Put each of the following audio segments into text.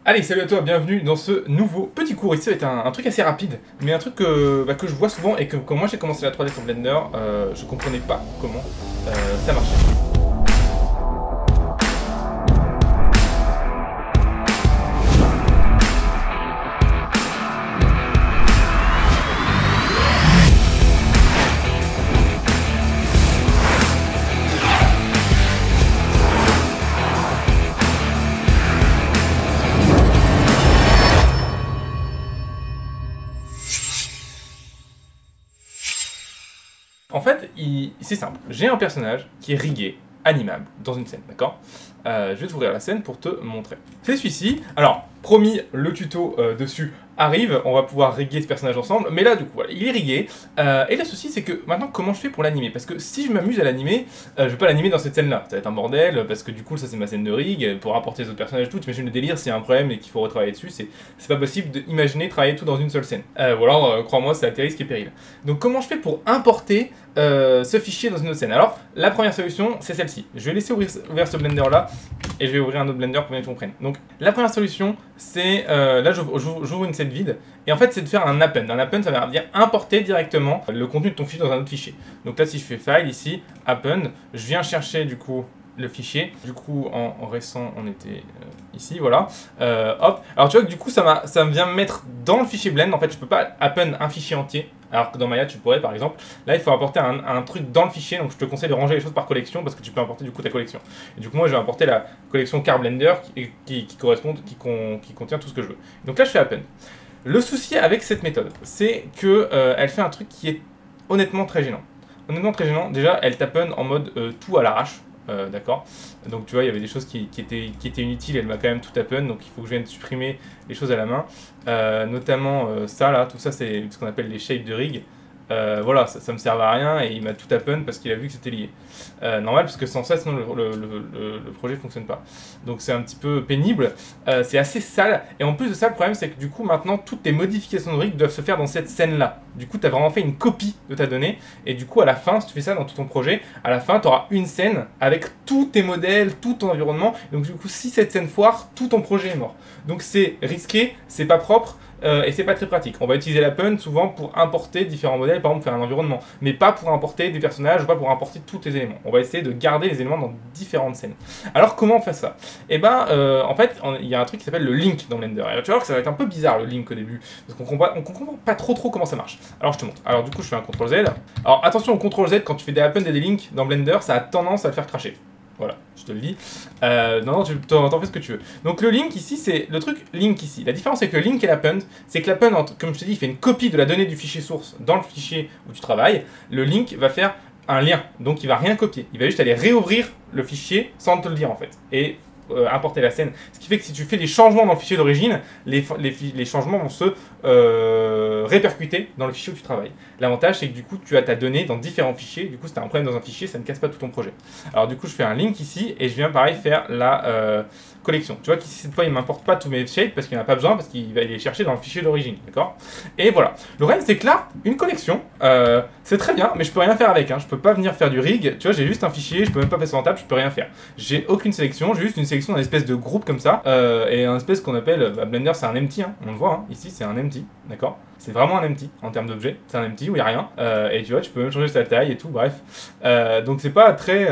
Allez, salut à toi, bienvenue dans ce nouveau petit cours. Ici, ça va être un truc assez rapide, mais un truc que je vois souvent et que quand moi j'ai commencé la 3D sur Blender, je comprenais pas comment ça marchait. En fait, c'est simple. J'ai un personnage qui est rigué, animable, dans une scène, d'accord? Je vais t'ouvrir la scène pour te montrer. C'est celui-ci. Alors, promis, le tuto dessus arrive, on va pouvoir riguer ce personnage ensemble, mais là, du coup, voilà, il est rigué. Et le souci, c'est que maintenant, comment je fais pour l'animer? Parce que si je m'amuse à l'animer, je vais pas l'animer dans cette scène-là. Ça va être un bordel, parce que du coup, ça c'est ma scène de rig, pour rapporter les autres personnages, tout. T'imagines le délire, s'il y a un problème et qu'il faut retravailler dessus, c'est pas possible d'imaginer travailler tout dans une seule scène. Voilà, crois-moi, c'est à tes risques et périls. Donc, comment je fais pour importer ce fichier dans une autre scène? Alors, la première solution, c'est celle-ci. Je vais laisser ouvrir ce Blender-là, et je vais ouvrir un autre Blender pour bien que tu comprennes. Donc, la première solution, c'est, là, j'ouvre une scène vide, et en fait, c'est de faire un append. Un append, ça va dire importer directement le contenu de ton fichier dans un autre fichier. Donc là, si je fais File, ici, Append, je viens chercher, du coup, le fichier. Du coup, en récent, on était ici, voilà. Hop. Alors, tu vois que du coup, ça vient me mettre dans le fichier Blend. En fait, je peux pas append un fichier entier. Alors que dans Maya, tu pourrais, par exemple. Là, il faut importer un truc dans le fichier. Donc, je te conseille de ranger les choses par collection parce que tu peux importer, du coup, ta collection. Et du coup, moi, je vais importer la collection Car Blender qui contient tout ce que je veux. Donc là, je fais append. Le souci avec cette méthode, c'est que elle fait un truc qui est honnêtement très gênant. Honnêtement très gênant. Déjà, elle t'append en mode tout à l'arrache. D'accord. Donc tu vois, il y avait des choses qui étaient inutiles, elle m'a quand même tout append, donc il faut que je vienne supprimer les choses à la main. Notamment ça là, tout ça c'est ce qu'on appelle les shapes de rig. Voilà, ça me servait à rien et il m'a tout append parce qu'il a vu que c'était lié. Normal, parce que sans ça, sinon le projet ne fonctionne pas. Donc c'est un petit peu pénible, c'est assez sale. Et en plus de ça, le problème c'est que du coup, maintenant, toutes tes modifications de rig doivent se faire dans cette scène-là. Du coup, tu as vraiment fait une copie de ta donnée. Et du coup, à la fin, si tu fais ça dans tout ton projet, à la fin, tu auras une scène avec tous tes modèles, tout ton environnement. Donc du coup, si cette scène foire, tout ton projet est mort. Donc c'est risqué, c'est pas propre. Et c'est pas très pratique. On va utiliser l'append souvent pour importer différents modèles, par exemple faire un environnement, mais pas pour importer des personnages ou pas pour importer tous les éléments. On va essayer de garder les éléments dans différentes scènes. Alors comment on fait ça? Et ben en fait il y a un truc qui s'appelle le link dans Blender. Et tu vas voir que ça va être un peu bizarre le link au début, parce qu'on comprend pas trop comment ça marche. Alors je te montre. Alors du coup je fais un CTRL Z. Alors attention au CTRL Z quand tu fais des append et des links dans Blender, ça a tendance à le faire cracher. Voilà, je te le dis. Non, tu t'en fais ce que tu veux. Donc le link ici, c'est le truc link ici. La différence avec le link et l'append, c'est que l'append, comme je te dis, il fait une copie de la donnée du fichier source dans le fichier où tu travailles. Le link va faire un lien, donc il va rien copier. Il va juste aller réouvrir le fichier sans te le dire en fait. Et importer la scène. Ce qui fait que si tu fais des changements dans le fichier d'origine, les changements vont se répercuter dans le fichier où tu travailles. L'avantage, c'est que du coup, tu as ta donnée dans différents fichiers. Du coup, si tu as un problème dans un fichier, ça ne casse pas tout ton projet. Alors du coup, je fais un link ici et je viens pareil faire la collection. Tu vois qu'ici, cette fois, il ne m'importe pas tous mes shapes parce qu'il n'en a pas besoin, parce qu'il va les chercher dans le fichier d'origine. D'accord? Et voilà. Le problème, c'est que là, une collection, c'est très bien, mais je peux rien faire avec. Hein. Je peux pas venir faire du rig. Tu vois, j'ai juste un fichier, je peux même pas passer en table, je peux rien faire. J'ai aucune sélection, j'ai juste une sélection d'un espèce de groupe comme ça, et un espèce qu'on appelle, Blender c'est un empty, hein, on le voit, hein, ici c'est un empty, d'accord? C'est vraiment un empty en termes d'objet, c'est un empty où il n'y a rien, et tu vois, tu peux même changer sa taille et tout, bref. Donc c'est pas très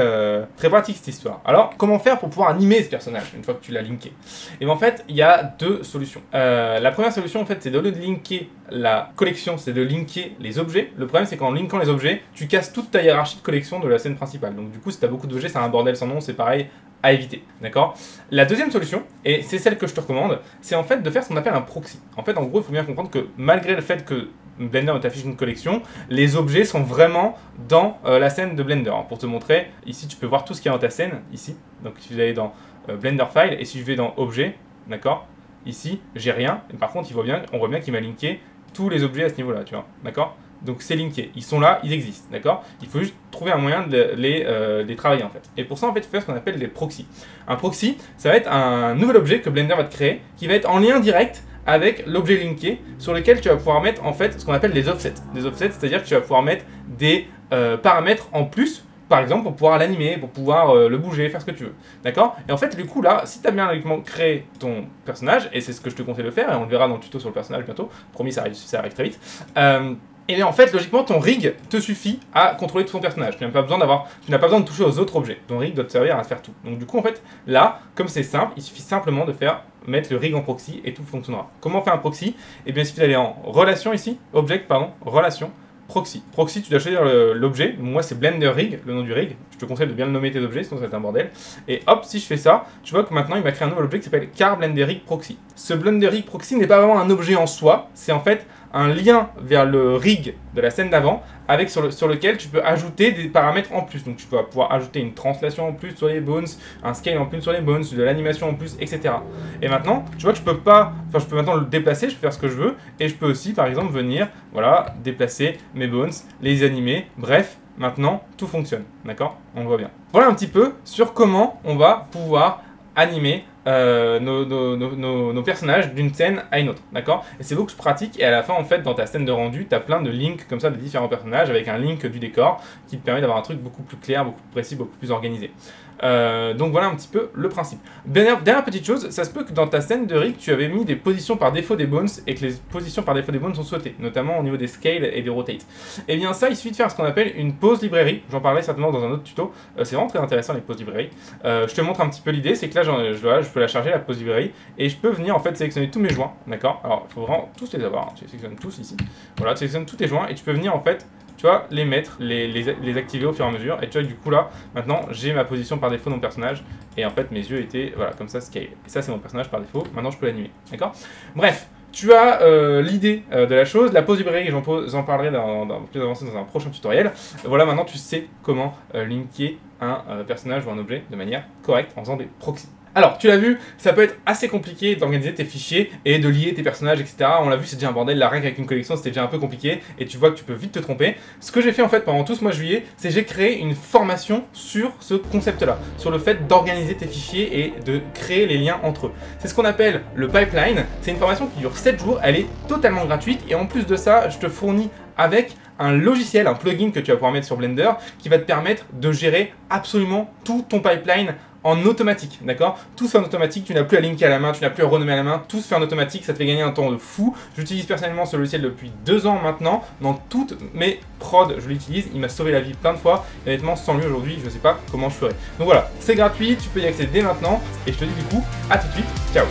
pratique cette histoire. Alors, comment faire pour pouvoir animer ce personnage une fois que tu l'as linké? Et bien en fait, il y a deux solutions. La première solution en fait, c'est de linker la collection, c'est de linker les objets. Le problème c'est qu'en linkant les objets, tu casses toute ta hiérarchie de collection de la scène principale. Donc du coup, si tu as beaucoup d'objets, c'est un bordel sans nom, c'est pareil à éviter, d'accord? La deuxième solution, et c'est celle que je te recommande, c'est en fait de faire ce qu'on appelle un proxy. En fait, en gros, il faut bien comprendre que malgré le fait que Blender t'affiche une collection, les objets sont vraiment dans la scène de Blender. Alors, pour te montrer, ici tu peux voir tout ce qu'il y a dans ta scène, ici. Donc si je vais aller dans Blender File, et si je vais dans Objet, d'accord? Ici, j'ai rien, et par contre, on voit bien qu'il m'a linké tous les objets à ce niveau-là, tu vois, d'accord? Donc c'est linké, ils sont là, ils existent, d'accord? Il faut juste trouver un moyen de les travailler en fait. Et pour ça, en fait, il faut faire ce qu'on appelle des proxys. Un proxy, ça va être un nouvel objet que Blender va te créer, qui va être en lien direct avec l'objet linké, sur lequel tu vas pouvoir mettre en fait ce qu'on appelle des offsets. Des offsets, c'est-à-dire que tu vas pouvoir mettre des paramètres en plus par exemple pour pouvoir l'animer, pour pouvoir le bouger, faire ce que tu veux. D'accord? Et en fait, du coup, là, si tu as bien logiquement créé ton personnage, et c'est ce que je te conseille de faire, et on le verra dans le tuto sur le personnage bientôt, promis, ça arrive très vite. Et bien en fait, logiquement, ton rig te suffit à contrôler tout ton personnage. Tu n'as pas besoin de toucher aux autres objets. Ton rig doit te servir à faire tout. Donc du coup, en fait, là, comme c'est simple, il suffit simplement de mettre le rig en proxy et tout fonctionnera. Comment on fait un proxy? Eh bien, il suffit d'aller en relation ici, object, pardon, relation, proxy. Proxy, tu dois choisir l'objet. Moi, c'est Blender Rig, le nom du rig. Je te conseille de bien le nommer tes objets, sinon ça va être un bordel. Et hop, si je fais ça, tu vois que maintenant, il m'a créé un nouvel objet qui s'appelle Car Blender Rig Proxy. Ce Blender Rig Proxy n'est pas vraiment un objet en soi, c'est en fait un lien vers le rig de la scène d'avant sur lequel tu peux ajouter des paramètres en plus. Donc tu peux pouvoir ajouter une translation en plus sur les bones, un scale en plus sur les bones, de l'animation en plus, etc. Et maintenant, tu vois que je peux maintenant le déplacer, je peux faire ce que je veux, et je peux aussi par exemple venir, voilà, déplacer mes bones, les animer, bref, maintenant tout fonctionne, d'accord? On le voit bien. Voilà un petit peu sur comment on va pouvoir animer nos personnages d'une scène à une autre, d'accord? Et c'est beaucoup plus pratique, et à la fin, en fait, dans ta scène de rendu, tu as plein de links comme ça de différents personnages avec un link du décor qui te permet d'avoir un truc beaucoup plus clair, beaucoup plus précis, beaucoup plus organisé. Donc voilà un petit peu le principe. Dernière petite chose, ça se peut que dans ta scène de rig, tu avais mis des positions par défaut des bones et que les positions par défaut des bones sont sautées, notamment au niveau des scales et des rotates. Et bien ça, il suffit de faire ce qu'on appelle une pose librairie. J'en parlerai certainement dans un autre tuto. C'est vraiment très intéressant les poses librairies. Je te montre un petit peu l'idée, c'est que là, je peux la charger, la pose librairie, et je peux venir en fait sélectionner tous mes joints, d'accord? Alors, il faut vraiment tous les avoir, hein. Tu les sélectionnes tous ici. Voilà, tu sélectionnes tous tes joints et tu peux venir en fait, tu vois, les mettre, les activer au fur et à mesure. Et tu vois, du coup là, maintenant, j'ai ma position par défaut de mon personnage. Et en fait, mes yeux étaient, voilà, comme ça, scale. Et ça, c'est mon personnage par défaut. Maintenant, je peux l'animer, d'accord? Bref, tu as l'idée de la chose. La pose librairie, j'en parlerai plus avancé dans un prochain tutoriel. Voilà, maintenant, tu sais comment linker un personnage ou un objet de manière correcte en faisant des proxys. Alors, tu l'as vu, ça peut être assez compliqué d'organiser tes fichiers et de lier tes personnages, etc. On l'a vu, c'est déjà un bordel. La règle avec une collection, c'était déjà un peu compliqué et tu vois que tu peux vite te tromper. Ce que j'ai fait en fait pendant tout ce mois de juillet, c'est que j'ai créé une formation sur ce concept-là, sur le fait d'organiser tes fichiers et de créer les liens entre eux. C'est ce qu'on appelle le pipeline. C'est une formation qui dure 7 jours, elle est totalement gratuite et en plus de ça, je te fournis avec un logiciel, un plugin que tu vas pouvoir mettre sur Blender qui va te permettre de gérer absolument tout ton pipeline en automatique, d'accord? Tout se fait en automatique, tu n'as plus à linker à la main, tu n'as plus à renommer à la main, tout se fait en automatique, ça te fait gagner un temps de fou. J'utilise personnellement ce logiciel depuis 2 ans maintenant, dans toutes mes prods, je l'utilise, il m'a sauvé la vie plein de fois, et honnêtement, sans lui aujourd'hui, je ne sais pas comment je ferais. Donc voilà, c'est gratuit, tu peux y accéder dès maintenant, et je te dis du coup, à tout de suite, ciao!